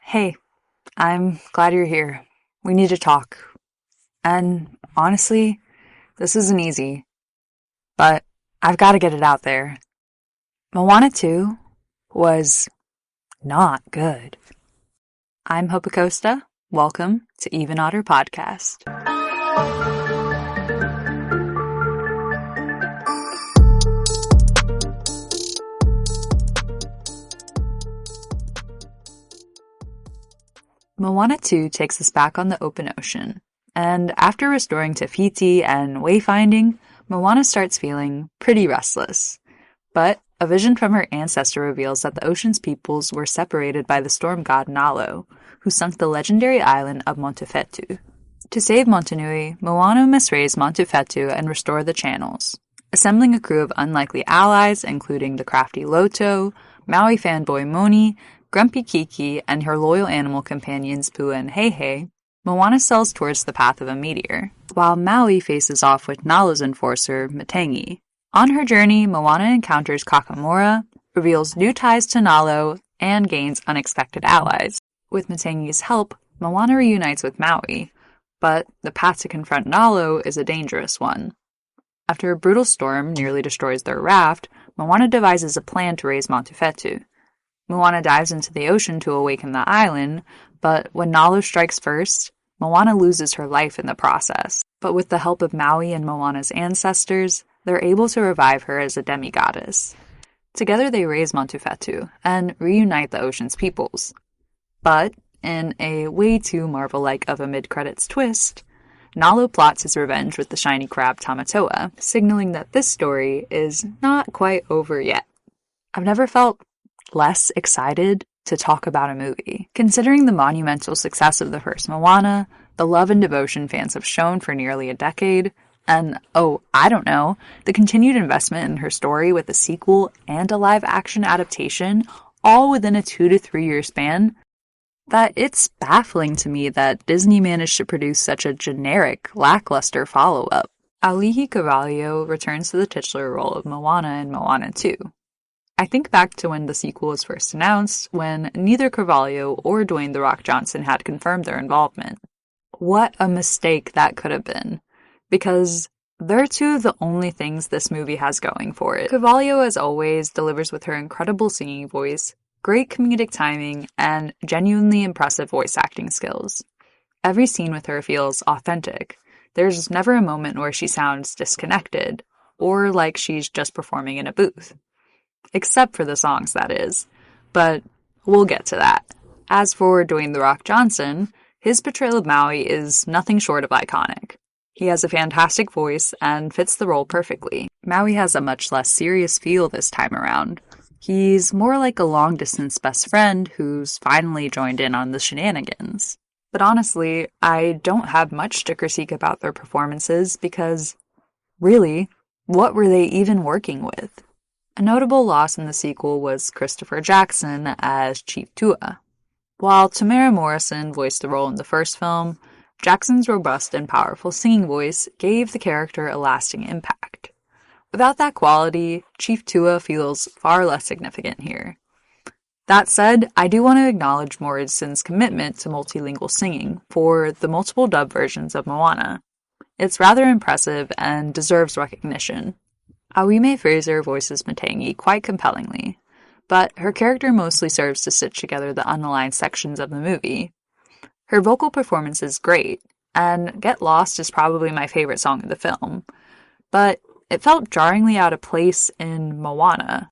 Hey, I'm glad you're here. We need to talk. And honestly, this isn't easy, but I've got to get it out there. Moana 2 was not good. I'm Hope Acosta. Welcome to Even Otter Podcast. Moana 2 takes us back on the open ocean, and after restoring Te Fiti and wayfinding, Moana starts feeling pretty restless. But a vision from her ancestor reveals that the ocean's peoples were separated by the storm god Nalo, who sunk the legendary island of Montefetu. To save Motunui, Moana must raise Montefetu and restore the channels. Assembling a crew of unlikely allies, including the crafty Loto, Maui fanboy Moni, Grumpy Kiki, and her loyal animal companions Pua and Heihei, Moana sails towards the path of a meteor, while Maui faces off with Nalo's enforcer, Matangi. On her journey, Moana encounters Kakamora, reveals new ties to Nalo, and gains unexpected allies. With Matangi's help, Moana reunites with Maui, but the path to confront Nalo is a dangerous one. After a brutal storm nearly destroys their raft, Moana devises a plan to raise Montefetu. Moana dives into the ocean to awaken the island, but when Nalo strikes first, Moana loses her life in the process. But with the help of Maui and Moana's ancestors, they're able to revive her as a demigoddess. Together they raise Montefetu and reunite the ocean's peoples. But, in a way too Marvel-like of a mid-credits twist, Nalo plots his revenge with the shiny crab Tamatoa, signaling that this story is not quite over yet. I've never felt less excited to talk about a movie. Considering the monumental success of the first Moana, the love and devotion fans have shown for nearly a decade, and, the continued investment in her story with a sequel and a live-action adaptation, all within a 2 to 3 year span, that it's baffling to me that Disney managed to produce such a generic, lackluster follow-up. Auli'i Cravalho returns to the titular role of Moana in Moana 2. I think back to when the sequel was first announced, when neither Cravalho or Dwayne "The Rock" Johnson had confirmed their involvement. What a mistake that could have been, because they're two of the only things this movie has going for it. Cravalho, as always, delivers with her incredible singing voice, great comedic timing, and genuinely impressive voice acting skills. Every scene with her feels authentic. There's never a moment where she sounds disconnected, or like she's just performing in a booth. Except for the songs, that is. But we'll get to that. As for Dwayne "The Rock" Johnson, his portrayal of Maui is nothing short of iconic. He has a fantastic voice and fits the role perfectly. Maui has a much less serious feel this time around. He's more like a long-distance best friend who's finally joined in on the shenanigans. But honestly, I don't have much to critique about their performances because, really, what were they even working with? A notable loss in the sequel was Christopher Jackson as Chief Tua. While Tamara Morrison voiced the role in the first film, Jackson's robust and powerful singing voice gave the character a lasting impact. Without that quality, Chief Tua feels far less significant here. That said, I do want to acknowledge Morrison's commitment to multilingual singing for the multiple dub versions of Moana. It's rather impressive and deserves recognition. Auli'i Fraser voices Matangi quite compellingly, but her character mostly serves to stitch together the unaligned sections of the movie. Her vocal performance is great, and Get Lost is probably my favorite song of the film, but it felt jarringly out of place in Moana.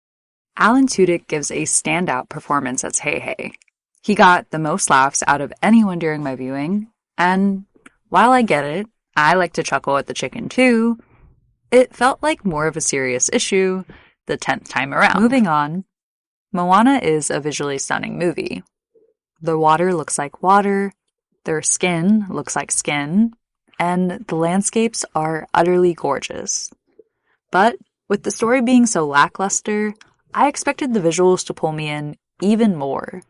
Alan Tudyk gives a standout performance as Heihei. He got the most laughs out of anyone during my viewing, and while I get it, I like to chuckle at the chicken too, it felt like more of a serious issue the 10th time around. Moving on, Moana is a visually stunning movie. The water looks like water, their skin looks like skin, and the landscapes are utterly gorgeous. But with the story being so lackluster, I expected the visuals to pull me in even more,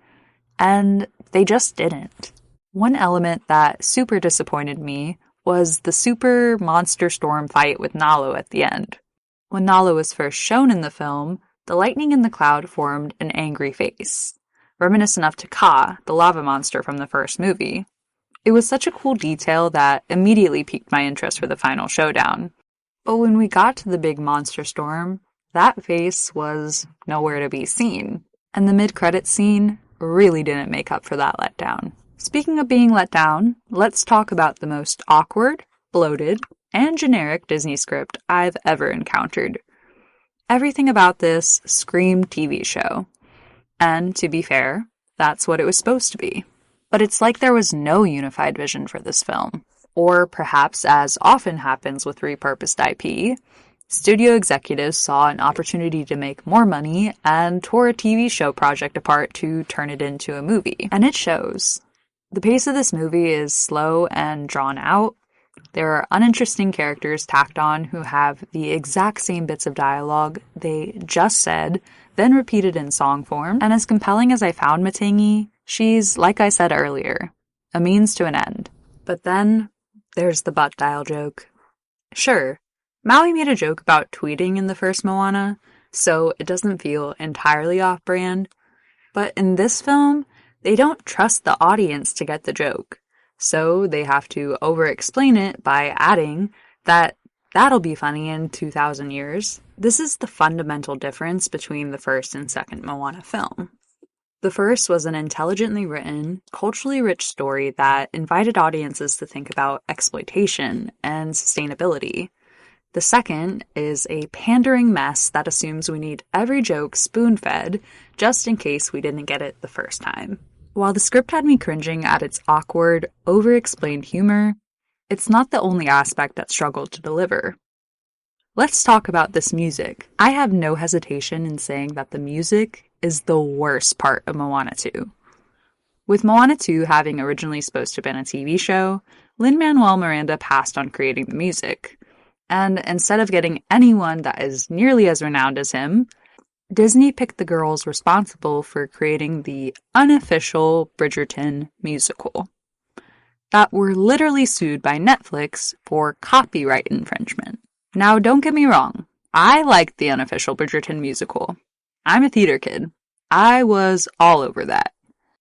and they just didn't. One element that super disappointed me was the super monster storm fight with Nalo at the end. When Nalo was first shown in the film, the lightning in the cloud formed an angry face. reminiscent of Taka, the lava monster from the first movie. It was such a cool detail that immediately piqued my interest for the final showdown. But when we got to the big monster storm, that face was nowhere to be seen. And the mid-credits scene really didn't make up for that letdown. Speaking of being let down, let's talk about the most awkward, bloated, and generic Disney script I've ever encountered. Everything about this screamed TV show. And to be fair, that's what it was supposed to be. But it's like there was no unified vision for this film. Or perhaps, as often happens with repurposed IP, studio executives saw an opportunity to make more money and tore a TV show project apart to turn it into a movie. And it shows. The pace of this movie is slow and drawn out. There are uninteresting characters tacked on who have the exact same bits of dialogue they just said, then repeated in song form. And as compelling as I found Matangi, she's, like I said earlier, a means to an end. But then, there's the butt dial joke. Sure, Maui made a joke about tweeting in the first Moana, so it doesn't feel entirely off-brand. But in this film, they don't trust the audience to get the joke. So they have to over-explain it by adding that that'll be funny in 2,000 years. This is the fundamental difference between the first and second Moana film. The first was an intelligently written, culturally rich story that invited audiences to think about exploitation and sustainability. The second is a pandering mess that assumes we need every joke spoon-fed just in case we didn't get it the first time. While the script had me cringing at its awkward, over-explained humor, it's not the only aspect that struggled to deliver. Let's talk about this music. I have no hesitation in saying that the music is the worst part of Moana 2. With Moana 2 having originally supposed to have been a TV show, Lin-Manuel Miranda passed on creating the music. And instead of getting anyone that is nearly as renowned as him, Disney picked the girls responsible for creating the unofficial Bridgerton musical that were literally sued by Netflix for copyright infringement. Now, don't get me wrong, I liked the unofficial Bridgerton musical. I'm a theater kid. I was all over that.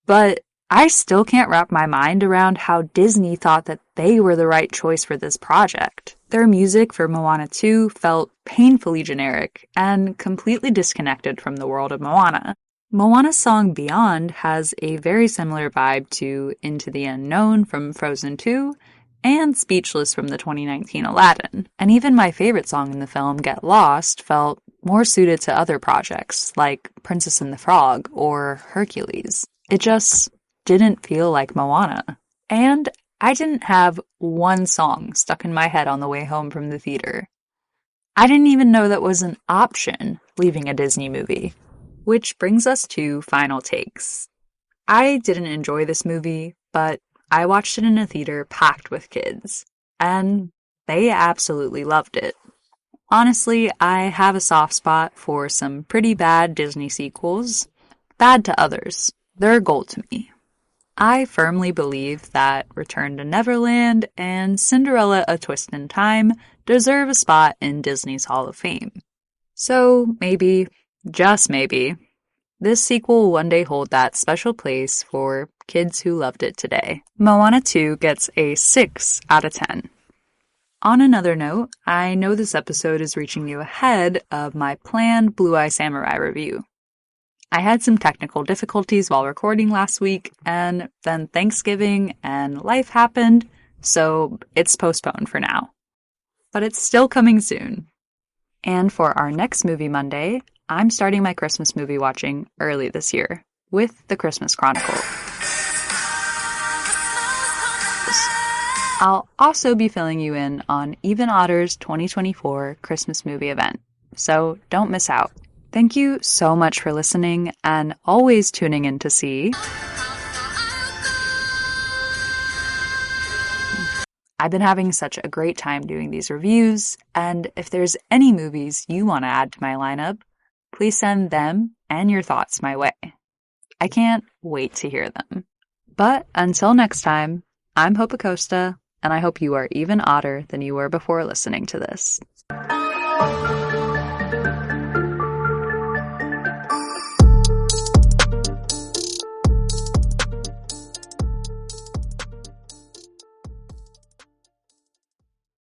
But I still can't wrap my mind around how Disney thought that they were the right choice for this project. Their music for Moana 2 felt painfully generic and completely disconnected from the world of Moana. Moana's song Beyond has a very similar vibe to Into the Unknown from Frozen 2 and Speechless from the 2019 Aladdin. And even my favorite song in the film, Get Lost, felt more suited to other projects like Princess and the Frog or Hercules. It just didn't feel like Moana. And I didn't have one song stuck in my head on the way home from the theater. I didn't even know that was an option leaving a Disney movie. Which brings us to final takes. I didn't enjoy this movie, but I watched it in a theater packed with kids, and they absolutely loved it. Honestly, I have a soft spot for some pretty bad Disney sequels. Bad to others. They're gold to me. I firmly believe that Return to Neverland and Cinderella: A Twist in Time deserve a spot in Disney's Hall of Fame. So maybe, just maybe, this sequel will one day hold that special place for kids who loved it today. Moana 2 gets a 6 out of 10. On another note, I know this episode is reaching you ahead of my planned Blue Eye Samurai review. I had some technical difficulties while recording last week, and then Thanksgiving and life happened, so it's postponed for now. But it's still coming soon. And for our next Movie Monday, I'm starting my Christmas movie watching early this year with The Christmas Chronicle. I'll also be filling you in on Even Otter's 2024 Christmas movie event, so don't miss out. Thank you so much for listening and always tuning in to see. I've been having such a great time doing these reviews, and if there's any movies you want to add to my lineup, please send them and your thoughts my way. I can't wait to hear them. But until next time, I'm Hope Acosta, and I hope you are even odder than you were before listening to this.